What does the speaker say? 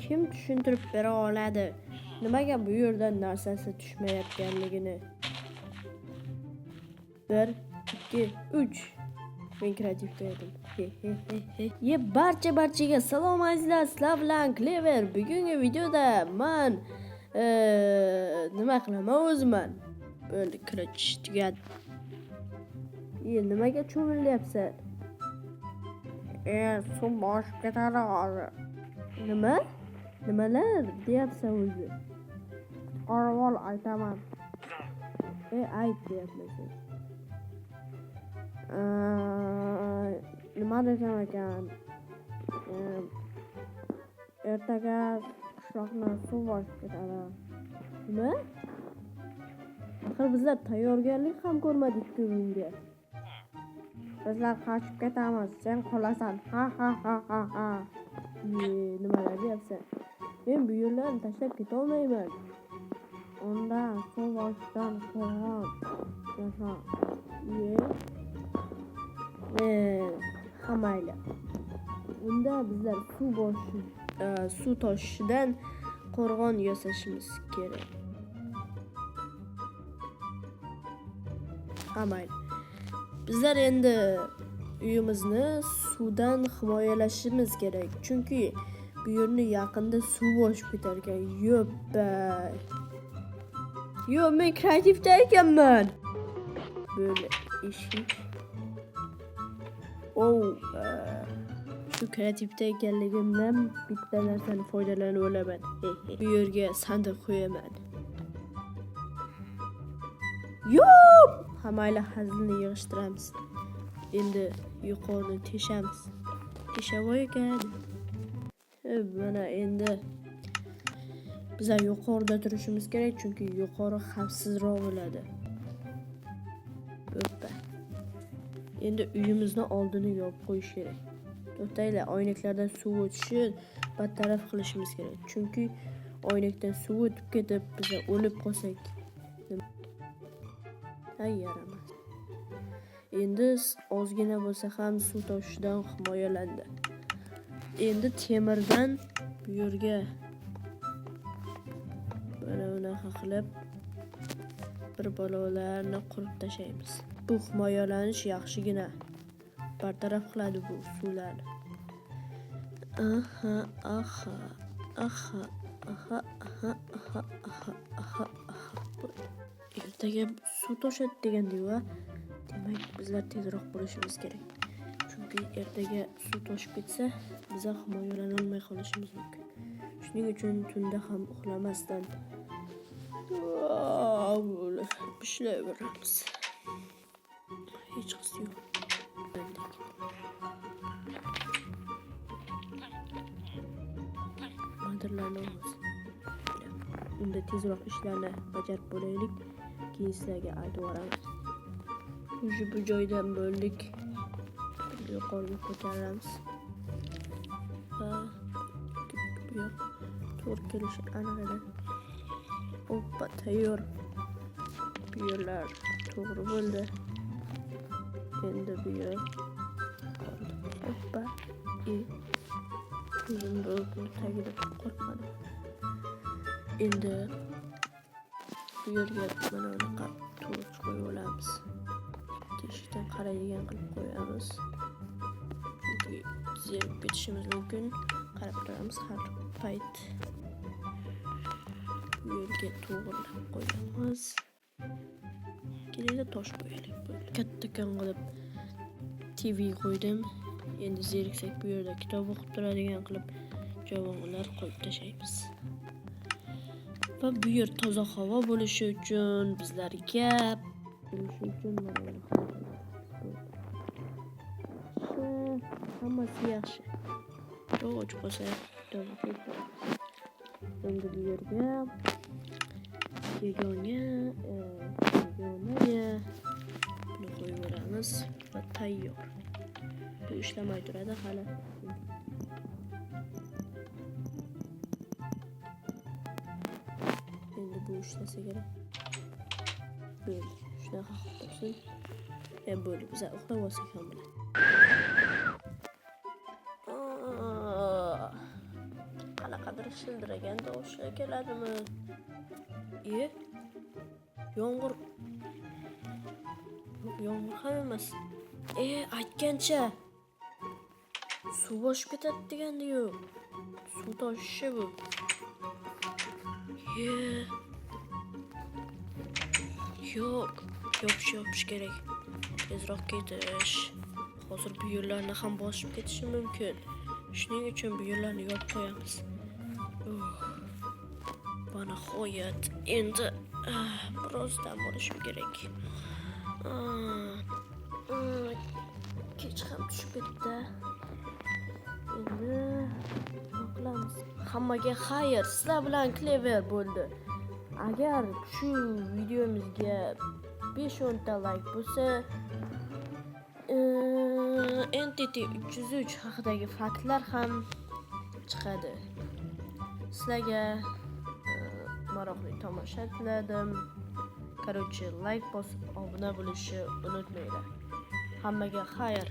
kim tushuntirib bera oladi? Nimaga bu yerdan narsasi tushmayotganligini? 1 2 3 Men kreativda edim. Barchaga salom azizlar, sizlar bilan Clever. Bugungi videoda men nima qilaman o'zman? Bo'ldi, kiritish tugadi. Nimaga cho'milyapsan? Suv boshib ketadi hozir. Nima? Nimalar deyapsan o'zi? Qorvol aytaman. Ayt deyapman. Nima desam ekan? Ertaga qishloqni suv bosib ketadi. Nima? Axir bizlar tayyorgarlik ham ko'rmadik-ku bunga. Bizlar qochib ketamiz, sen qolasan. Ha. Nimalar deyapsan? Men bu yerlarni tashlab keta olmayman. Unda suv bosishdan qo'rqaman. Hamayla. Unda bizlar suv toshishidan qo'rg'on yasashimiz kerak. Hamayla. Bizlar endi uyimizni suvdan himoyalashimiz kerak. Chunki bu yerni yaqinda suv bosib ketar ekan. Yo'q, men kreativda ekanman. Böyle eshik. Shu kreativda ekanligimdan bitta narsani foydalanib olaman. Bu yerga sandiq qo'yaman. Yo'q! Hamayla hazilni yig'ishtiramiz. Endi yuqorini teshamiz. Teshavoy ekan. Mana endi bizlar yuqorida turishimiz kerak, chunki yuqori xavfsizroq bo'ladi. Endi uyimizni oldini yopib qo'yish kerak. To'xtanglar, oynaklardan suv o'tishi bartaraf qilishimiz kerak. Chunki oynakdan suv o'tib ketib, biz o'lib qolsak, yaramas. Endi ozgina bo'lsa ham suv toshishidan himoyalandi. Endi temirdan bu yerga bunaqa qilib bir balolarni qurib tashlaymiz. Bu himoyalanish yaxshigina bartaraf qiladi bu suvlarni. Ertaga suv toshadi degandik-ku. Demak, bizlar tezroq bo'lishimiz kerak. Chunki ertaga suv toshib ketsa, bizlar himoyalana olmay qolishimiz mumkin. Shuning uchun tunda ham uxlamasdan ishlayveramiz. Hech qisi yo'q. Madralarni olamiz. Unda tezroq ishlarni bajarib bo'laylik. Keyin sizlarga aytib o'ramiz. Bu joydan bo'ldik. Yuqoriga ko'taramiz. Va bu yoq to'g'ri kelishi aniq edi. Hoppa, tayyor. Bu yerlar to'g'ri bo'ldi. Endi bu yer hoppa. O'zim bo'lib tagida qo'rqmadim. Endi bu yerga mana bunaqa to'g'ri qo'yib olamiz. Teshikdan qaraydigan qilib qo'yamiz. Chunki zerib ketishimiz mumkin. Qarab turamiz har payt. Bu yerga to'g'rilab qo'yamiz. Keyin tosh qo'yaylik. Kattakon qilib TV qo'ydim. Endi zeriksak bu yerda kitob o'qib turadigan qilib javonlar qo'yib tashlaymiz. Va bu yer toza havo bo'lishi uchun bizlarga hammasi yaxshi. To'g'ri qolsa kitob o'qib. Endi bu yerga yagona buni qo'yaveramiz va tayyor. Bu ishlamay turadi hali. Endi bu ishlasa kerak. Bo'ldi. Shunaqa qilib tursin. Bo'ldi. Biz uxlab olsak ham bo'ladi. qanaqadir bir shildiragan tovushlar keladimi? Yomg'ir. Yo'q, yomg'ir ham emas. Aytgancha suv boshib ketadi degandi-yu. Suv toshishi bu. Yo'q, yopish kerak. Tezroq ketish. Hozir bu yo'llarni ham bosib ketishi mumkin. Shuning uchun bu yo'llarni yopib qo'yamiz. Bana nihoyat endi biroz dam olishim kerak. Kech ham tushib ketdi. Endi nima qilamiz? Hammaga xayr, sizlar bilan Clever bo'ldi. Agar shu videomizga 5-10 ta like bo'lsa, Entity 303 haqidagi faktlar ham chiqadi. Sizlarga maroqli tomosha tiladim. Короче, like bosib obuna bo'lishni unutmanglar. Hammaga xayr.